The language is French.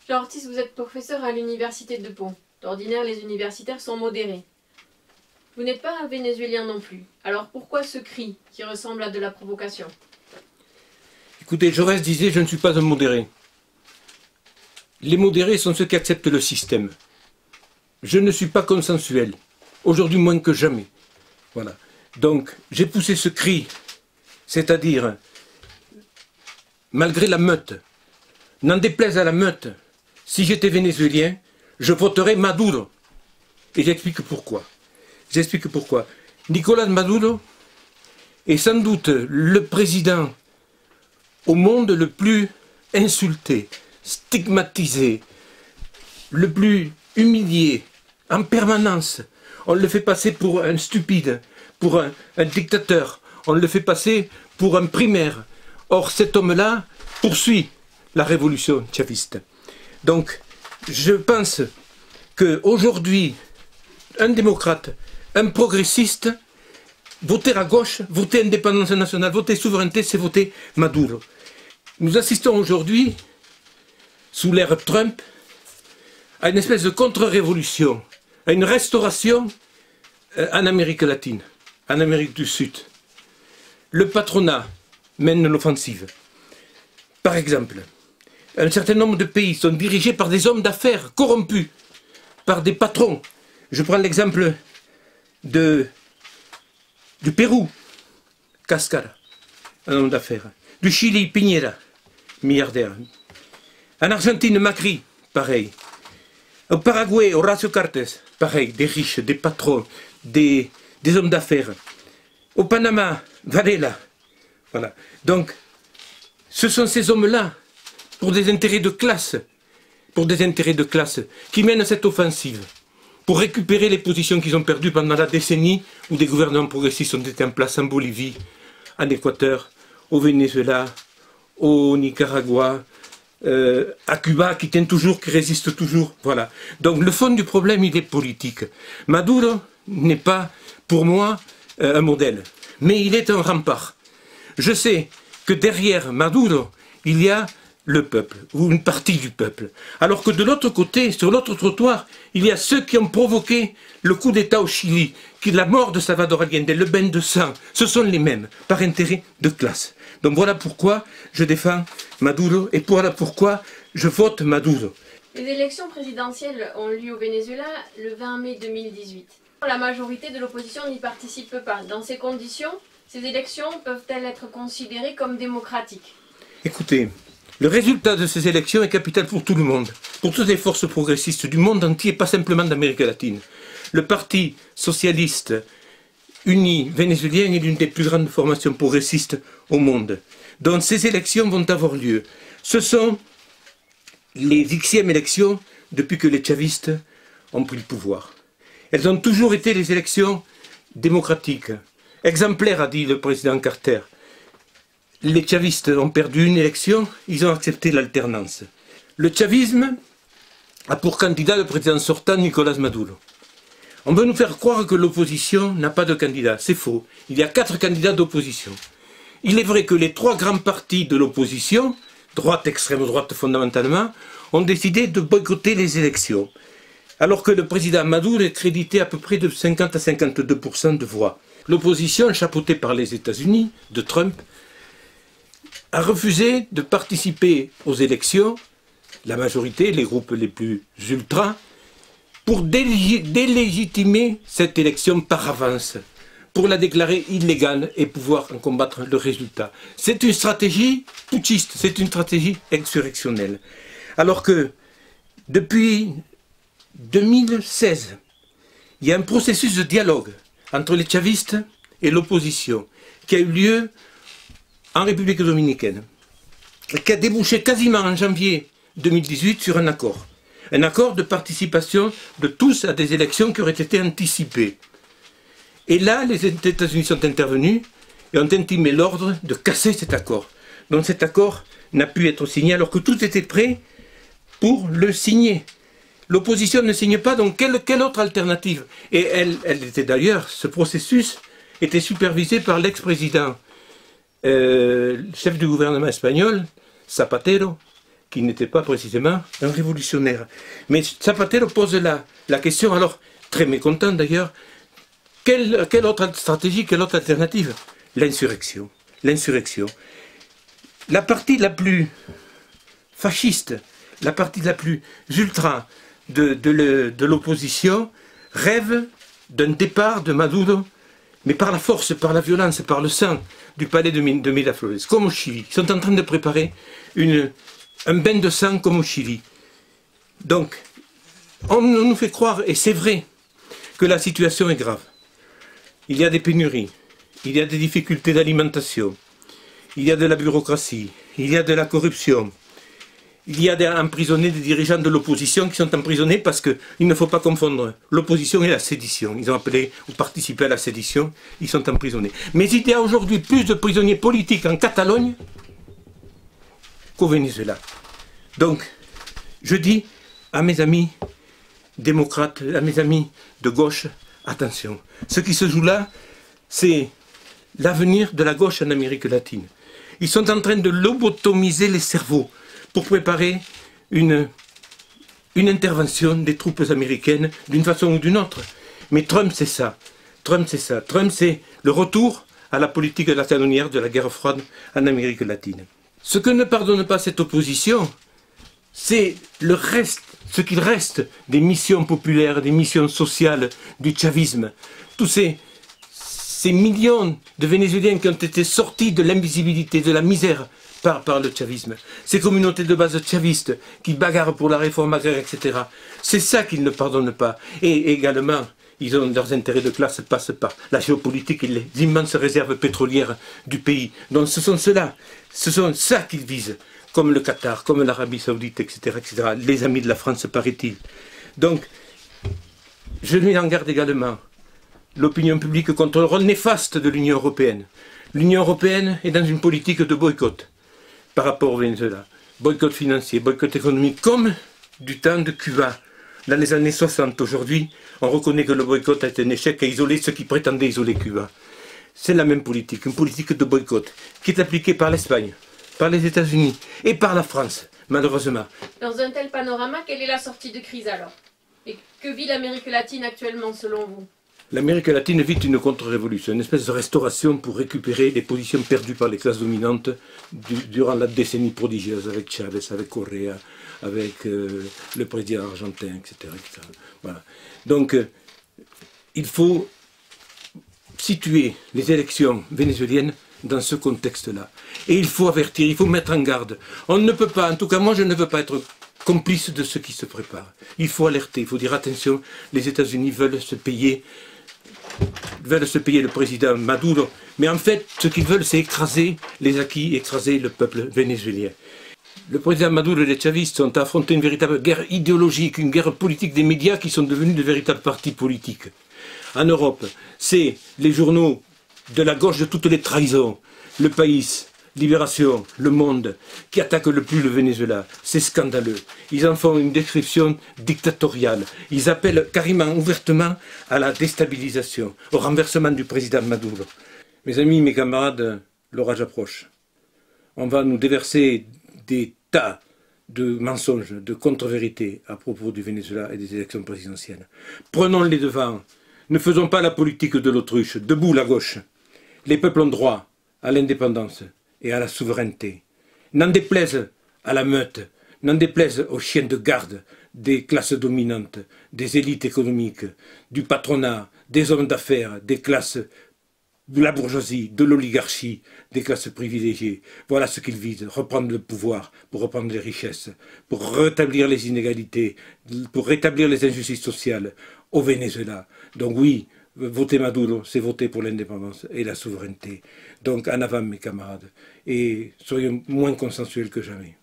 Jean Ortiz, vous êtes professeur à l'université de Pau. D'ordinaire, les universitaires sont modérés. Vous n'êtes pas un Vénézuélien non plus. Alors pourquoi ce cri qui ressemble à de la provocation? Écoutez, Jaurès disait « je ne suis pas un modéré ». Les modérés sont ceux qui acceptent le système. Je ne suis pas consensuel. Aujourd'hui moins que jamais. Voilà. Donc, j'ai poussé ce cri, c'est-à-dire, malgré la meute, n'en déplaise à la meute, si j'étais vénézuélien, je voterais Maduro. Et j'explique pourquoi. J'explique pourquoi. Nicolás Maduro est sans doute le président au monde le plus insulté, stigmatisé, le plus humilié, en permanence. On le fait passer pour un stupide, pour un dictateur. On le fait passer pour un primaire. Or, cet homme-là poursuit la révolution chaviste. Donc, je pense qu'aujourd'hui, un démocrate, un progressiste, voter à gauche, voter indépendance nationale, voter souveraineté, c'est voter Maduro. Nous assistons aujourd'hui, sous l'ère Trump, à une espèce de contre-révolution, à une restauration en Amérique latine, en Amérique du Sud. Le patronat mène l'offensive. Par exemple, un certain nombre de pays sont dirigés par des hommes d'affaires corrompus, par des patrons. Je prends l'exemple du Pérou, Cascara, un homme d'affaires. Du Chili, Piñera, milliardaire. En Argentine, Macri, pareil. Au Paraguay, Horacio Cartes, pareil, des riches, des patrons, des hommes d'affaires. Au Panama, Varela. Voilà. Donc, ce sont ces hommes-là, pour des intérêts de classe, qui mènent cette offensive, pour récupérer les positions qu'ils ont perdues pendant la décennie où des gouvernements progressistes ont été en place en Bolivie, en Équateur, au Venezuela, au Nicaragua, à Cuba, qui tient toujours, qui résiste toujours. Voilà. Donc le fond du problème, il est politique. Maduro n'est pas, pour moi, un modèle, mais il est un rempart. Je sais que derrière Maduro, il y a le peuple, ou une partie du peuple. Alors que de l'autre côté, sur l'autre trottoir, il y a ceux qui ont provoqué le coup d'État au Chili, la mort de Salvador Allende, le bain de sang, ce sont les mêmes, par intérêt de classe. Donc voilà pourquoi je défends Maduro, et voilà pourquoi je vote Maduro. Les élections présidentielles ont lieu au Venezuela le 20 mai 2018. La majorité de l'opposition n'y participe pas. Dans ces conditions, ces élections peuvent-elles être considérées comme démocratiques? Écoutez, le résultat de ces élections est capital pour tout le monde, pour toutes les forces progressistes du monde entier, pas simplement d'Amérique latine. Le Parti socialiste uni vénézuélien est l'une des plus grandes formations progressistes au monde. Donc ces élections vont avoir lieu. Ce sont les Xème élections depuis que les chavistes ont pris le pouvoir. Elles ont toujours été les élections démocratiques. Exemplaires, a dit le président Carter. Les chavistes ont perdu une élection, ils ont accepté l'alternance. Le chavisme a pour candidat le président sortant Nicolás Maduro. On veut nous faire croire que l'opposition n'a pas de candidat. C'est faux. Il y a 4 candidats d'opposition. Il est vrai que les 3 grands partis de l'opposition, droite, extrême droite fondamentalement, ont décidé de boycotter les élections. Alors que le président Maduro est crédité à peu près de 50 à 52% de voix. L'opposition, chapeautée par les États-Unis, de Trump, a refusé de participer aux élections, la majorité, les groupes les plus ultras, pour délégitimer cette élection par avance, pour la déclarer illégale et pouvoir en combattre le résultat. C'est une stratégie putschiste, c'est une stratégie insurrectionnelle. Alors que depuis 2016, il y a un processus de dialogue entre les chavistes et l'opposition qui a eu lieu en République dominicaine, qui a débouché quasiment en janvier 2018 sur un accord. Un accord de participation de tous à des élections qui auraient été anticipées. Et là, les États-Unis sont intervenus et ont intimé l'ordre de casser cet accord. Donc cet accord n'a pu être signé alors que tout était prêt pour le signer. L'opposition ne signe pas, donc quelle autre alternative? Et elle était d'ailleurs, ce processus était supervisé par l'ex-président, chef du gouvernement espagnol, Zapatero, qui n'était pas précisément un révolutionnaire. Mais Zapatero pose la question, alors très mécontent d'ailleurs, quelle autre stratégie, quelle autre alternative? L'insurrection. L'insurrection. La partie la plus fasciste, la partie la plus ultra de l'opposition rêve d'un départ de Maduro, mais par la force, par la violence, par le sang du palais de Miraflores, comme au Chili. Ils sont en train de préparer un bain de sang comme au Chili. Donc, on nous fait croire, et c'est vrai, que la situation est grave. Il y a des pénuries, il y a des difficultés d'alimentation, il y a de la bureaucratie, il y a de la corruption, il y a des emprisonnés, des dirigeants de l'opposition qui sont emprisonnés parce qu'il ne faut pas confondre l'opposition et la sédition. Ils ont appelé ou participé à la sédition, ils sont emprisonnés. Mais il y a aujourd'hui plus de prisonniers politiques en Catalogne qu'au Venezuela. Donc, je dis à mes amis démocrates, à mes amis de gauche, attention. Ce qui se joue là, c'est l'avenir de la gauche en Amérique latine. Ils sont en train de lobotomiser les cerveaux pour préparer une intervention des troupes américaines d'une façon ou d'une autre. Mais Trump, c'est ça. Trump, c'est ça. Trump, c'est le retour à la politique de la talonnière de la guerre froide en Amérique latine. Ce que ne pardonne pas cette opposition, c'est le reste, ce qu'il reste des missions populaires, des missions sociales du chavisme. Tous ces millions de Vénézuéliens qui ont été sortis de l'invisibilité, de la misère par le chavisme. Ces communautés de base chavistes qui bagarrent pour la réforme agraire, etc. C'est ça qu'ils ne pardonnent pas. Et également, ils ont leurs intérêts de classe passent par la géopolitique et les immenses réserves pétrolières du pays. Donc ce sont ça qu'ils visent, comme le Qatar, comme l'Arabie Saoudite, etc., etc. Les amis de la France, paraît-il. Donc, je mets en garde également l'opinion publique contre le rôle néfaste de l'Union européenne. L'Union européenne est dans une politique de boycott par rapport au Venezuela. Boycott financier, boycott économique, comme du temps de Cuba, dans les années 60. Aujourd'hui, on reconnaît que le boycott a été un échec et a isolé ceux qui prétendaient isoler Cuba. C'est la même politique, une politique de boycott, qui est appliquée par l'Espagne, par les États-Unis et par la France, malheureusement. Dans un tel panorama, quelle est la sortie de crise alors? Et que vit l'Amérique latine actuellement selon vous? L'Amérique latine vit une contre-révolution, une espèce de restauration pour récupérer les positions perdues par les classes dominantes durant la décennie prodigieuse avec Chavez, avec Correa, avec le président argentin, etc. etc. Voilà. Donc, il faut situer les élections vénézuéliennes dans ce contexte-là. Et il faut avertir, il faut mettre en garde. On ne peut pas, en tout cas moi je ne veux pas être complice de ce qui se prépare. Il faut alerter, il faut dire attention, les États-Unis veulent se payer le président Maduro, mais en fait, ce qu'ils veulent, c'est écraser les acquis, écraser le peuple vénézuélien. Le président Maduro et les chavistes ont affronté une véritable guerre idéologique, une guerre politique des médias qui sont devenus de véritables partis politiques. En Europe, c'est les journaux de la gauche de toutes les trahisons, Le País, Libération, Le Monde, qui attaquent le plus le Venezuela. C'est scandaleux. Ils en font une description dictatoriale. Ils appellent carrément, ouvertement, à la déstabilisation, au renversement du président Maduro. Mes amis, mes camarades, l'orage approche. On va nous déverser des tas de mensonges, de contre-vérités à propos du Venezuela et des élections présidentielles. Prenons les devants. Ne faisons pas la politique de l'autruche. Debout la gauche. Les peuples ont droit à l'indépendance et à la souveraineté. N'en déplaise à la meute, n'en déplaise aux chiens de garde des classes dominantes, des élites économiques, du patronat, des hommes d'affaires, des classes de la bourgeoisie, de l'oligarchie, des classes privilégiées. Voilà ce qu'ils visent, reprendre le pouvoir pour reprendre les richesses, pour rétablir les inégalités, pour rétablir les injustices sociales au Venezuela. Donc oui, voter Maduro, c'est voter pour l'indépendance et la souveraineté. Donc en avant mes camarades, et soyons moins consensuels que jamais.